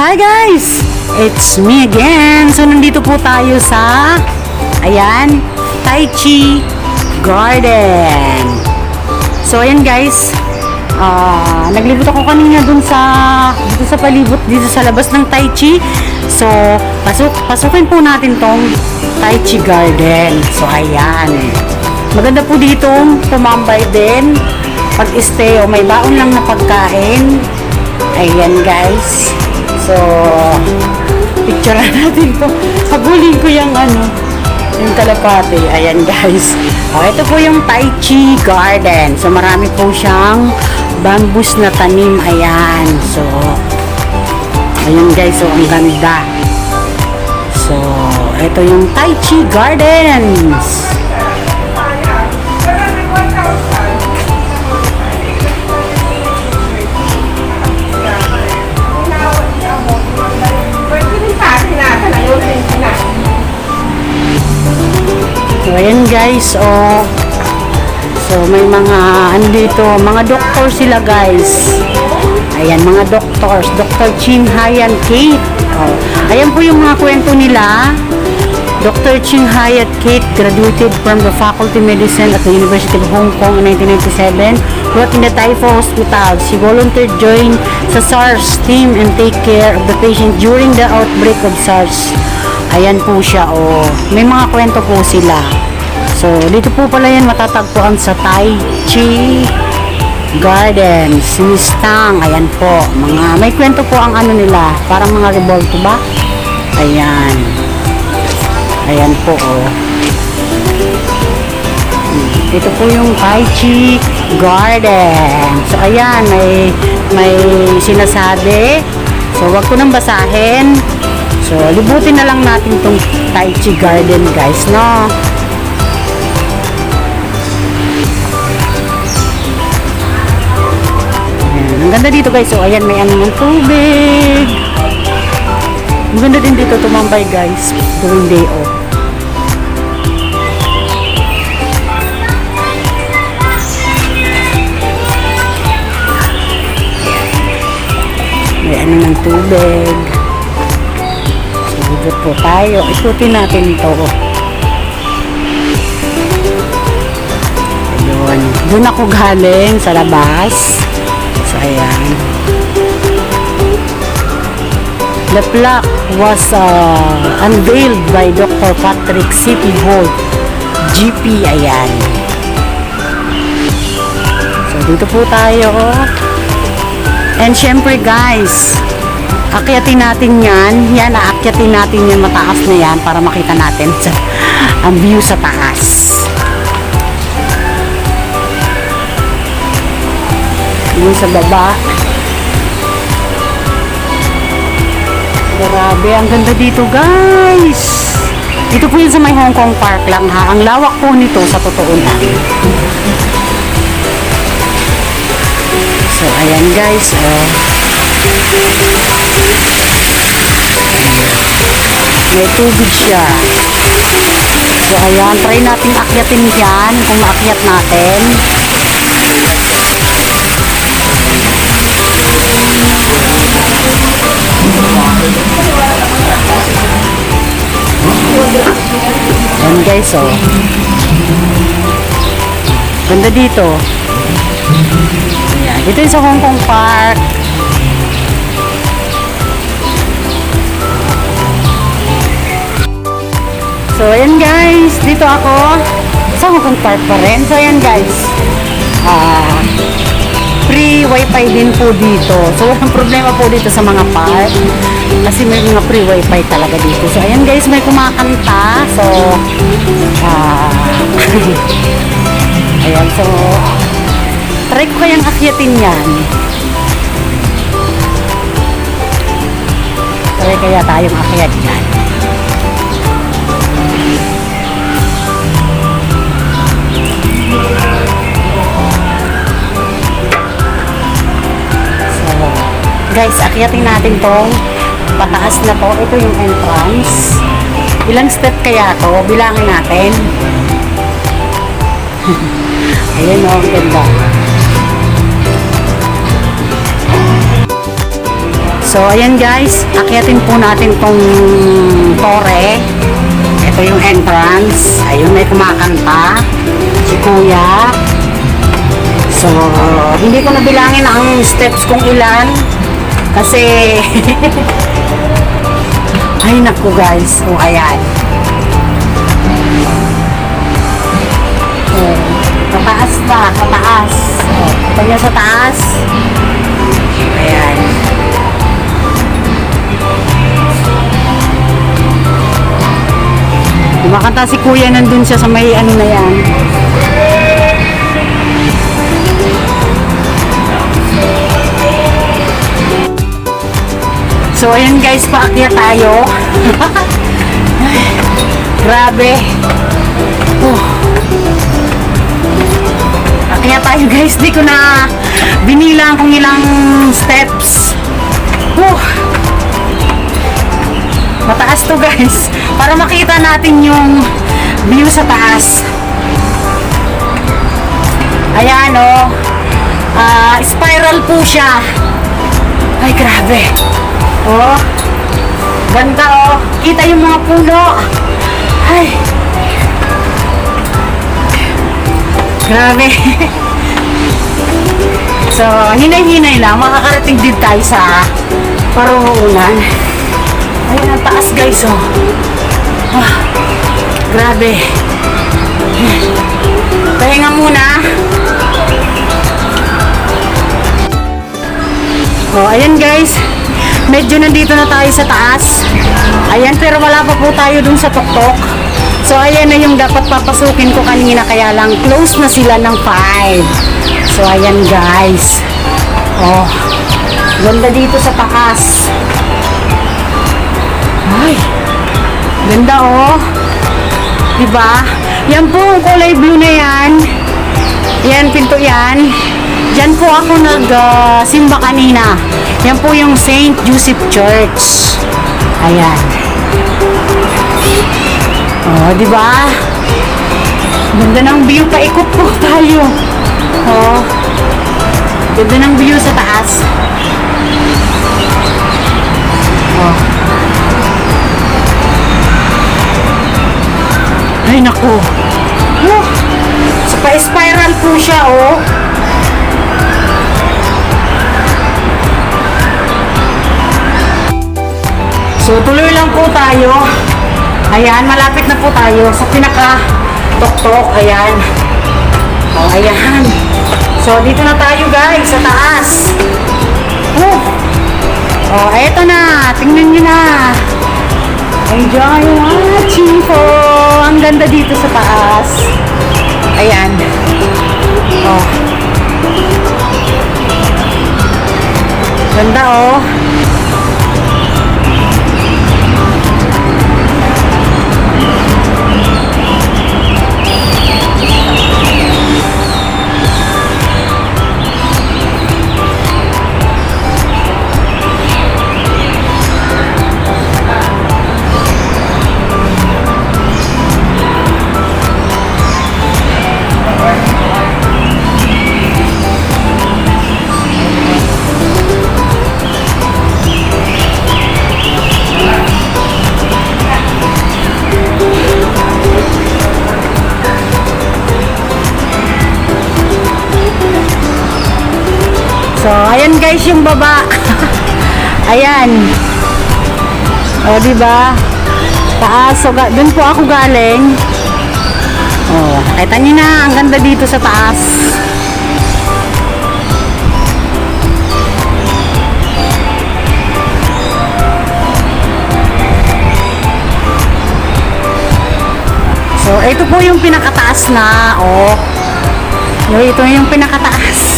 Hi guys! It's me again. So nandito po tayo sa ayan, Tai Chi Garden. So ayan guys, naglibot ako kanina dun dito sa palibot, dito sa labas ng Tai Chi. So pasukin po natin tong Tai Chi Garden. So ayan, maganda po dito tumambay din pag-stay o may baon lang na pagkain. Ayan guys, so picture natin po. Habulin ko yung yung kalapate. Ayan guys, ito po yung Tai Chi Garden. So marami po siyang bambus na tanim. Ayan, so ayan guys, so ang ganda. So ito yung Tai Chi Gardens. So ayan guys, so may mga andito, mga doktor sila guys. Ayan, mga doctors, Dr. Chin Hayat Kate. Ayan po yung mga kwento nila. Dr. Chin Hayat Kate graduated from the Faculty of Medicine at the University of Hong Kong in 1997. Worked in the Taifu Hospital. She volunteered join sa SARS team and take care of the patient during the outbreak of SARS. Ayan po siya, may mga kwento po sila. So dito po pala yan matatagpuan sa Tai Chi Garden, Sinistang. Ayan po, may kwento po ang nila, parang mga revolto ba? Ayan. Ayan po, Ito po yung Tai Chi Garden. So ayan, may sinasabi. So wag ko nang basahin. So libutin na lang natin tong Tai Chi Garden guys, no? Ayan, ang ganda dito guys. So ayan, may ng tubig. Ang ganda din dito tumambay guys during day off. May ng tubig. Ikot po tayo. Ikutin natin ito. Ayun. Doon ako galing sa labas. So, ayan. The plaque was unveiled by Dr. Patrick C.P. Holt, GP. Ayan. So, dito po tayo. And syempre guys, akyatin natin yan, aakyatin natin yung mataas na yan para makita natin ang view sa taas. Yung sa baba. Grabe, ang ganda dito guys. Ito po yun sa may Hong Kong Park lang ha. Ang lawak po nito sa totoo lang. So ayan guys, may tubig siya. So ayan, try natin akyatin yan kung maakyat natin. Ayan guys, ganda dito. Ayan, dito yung sa Hong Kong Park. So, ayan guys, dito ako sa Hong Kong Park pa rin. So, ayan guys, free wifi din po dito. So, walang problema po dito sa mga park kasi may mga free wifi talaga dito. So, ayan guys, may kumakanta. So, ayan, so try ko kayang akyatin yan. Try kaya tayong akyat yan. Guys, akyatin natin tong pataas na to. Ito yung entrance. Ilang step kaya to? Bilangin natin. Ayan o, ganda. So, ayan guys, akyatin po natin tong tore. Ito yung entrance. Ayun, may kumakanta. Si Kuya. So, hindi ko nabilangin ang steps kung ilan. Kasi, ay naku guys. O, ayan. So, pataas pa, pataas. Ito niya sa taas. Ayan. Kumakanta si Kuya, nandun siya sa may ano na yan. So, ayan guys, paakyat tayo. Grabe. Akyat tayo guys, di ko na binilang kung ilang steps. Mataas to guys, para makita natin yung view sa taas. Ayan o, spiral po siya. Ay grabe. Oh, ganda oh, kita yung mga puno. Ay grabe. So hinay-hinay lang, makakarating din tayo sa Parungunan. Ayan ang taas guys oh. Grabe. Pahinga muna. Oh, ayan guys, medyo nandito na tayo sa taas. Ayan, pero wala pa po tayo dun sa tuktok. So ayan na yung dapat papasukin ko kanina, kaya lang close na sila ng 5. So ayan guys. Oh, ganda dito sa taas. Ay, ganda oh. Diba? Yan po, kulay blue na yan. Yan, pinto yan. Diyan po ako nag-simba kanina. Yan po yung St. Joseph Church. Ayan. Oh, diba? Ganda ng view. Paikot po tayo. Oh. Ganda ng view sa taas. Oh. Ay, naku. So, pa-spiral po siya, oh. So, tuloy lang po tayo. Ayan, malapit na po tayo sa pinaka-tok-tok. Ayan. Oh, ayan. So, dito na tayo, guys, sa taas. Oh, eto na. Tingnan nyo na. Enjoy watching po. Ang ganda dito sa taas. Ayan. Oh. Ganda oh. So, ayan guys yung baba. Ayan. O, diba? Taas. So, dun po ako galing. O, kita nyo na. Ang ganda dito sa taas. So, ito po yung pinakataas na. O, ito yung pinakataas.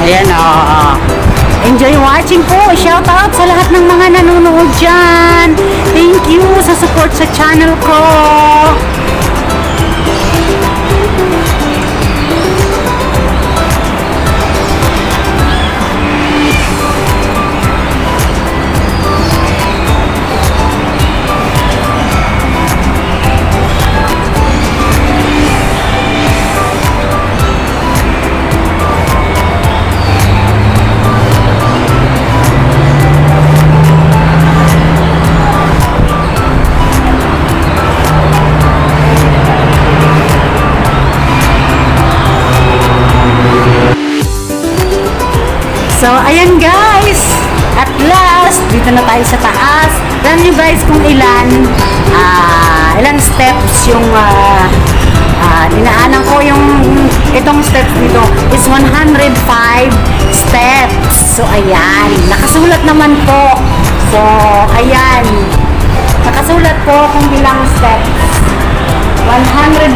Ayan, enjoy watching po. Shout out sa lahat ng mga nanonood dyan. Thank you sa support sa channel ko. So, ayan guys. At last, dito na tayo sa taas. Alam nyo guys kung ilan steps yung dinaanan ko yung itong steps dito is 105 steps. So, ayan. Nakasulat naman po. So, ayan. Nakasulat po kung ilang steps. 105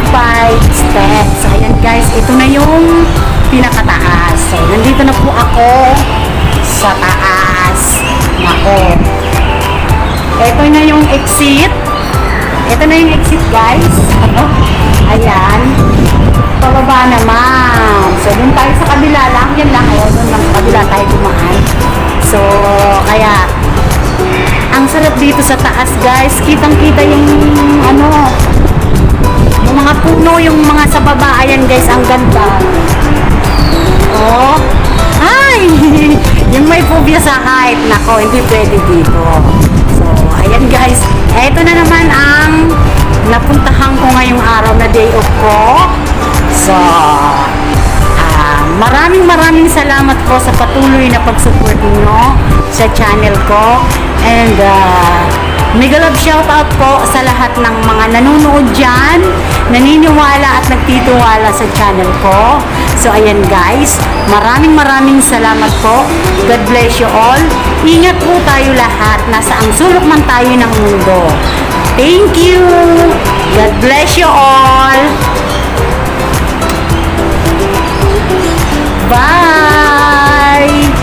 steps. So, ayan guys. Ito na yung pinakataas. So, nandito na po ako sa taas. Nako. Ito na yung exit. Ito na yung exit guys. Ayan. Pababa naman. So, dun tayo sa kabila lang. Yan lang. Ayaw, dun lang sa kabila tayo dumaan. So, kaya, ang sarap dito sa taas guys. Kitang-kita yung, yung mga puno, yung mga sa baba. Ayan guys, ang ganda. Oh. Ay! Yung may phobia sa height. Nako, hindi pwede dito. So, ayan guys. Ito na naman ang napuntahan ko ngayong araw na day off ko. So, maraming salamat po sa patuloy na pag-support niyo sa channel ko. And, mega love shoutout po sa lahat ng mga nanonood dyan, naniniwala at nagtitiwala sa channel ko. So, ayan guys, maraming salamat po. God bless you all. Ingat po tayo lahat. Nasa ang sulok man tayo ng mundo. Thank you. God bless you all. Bye.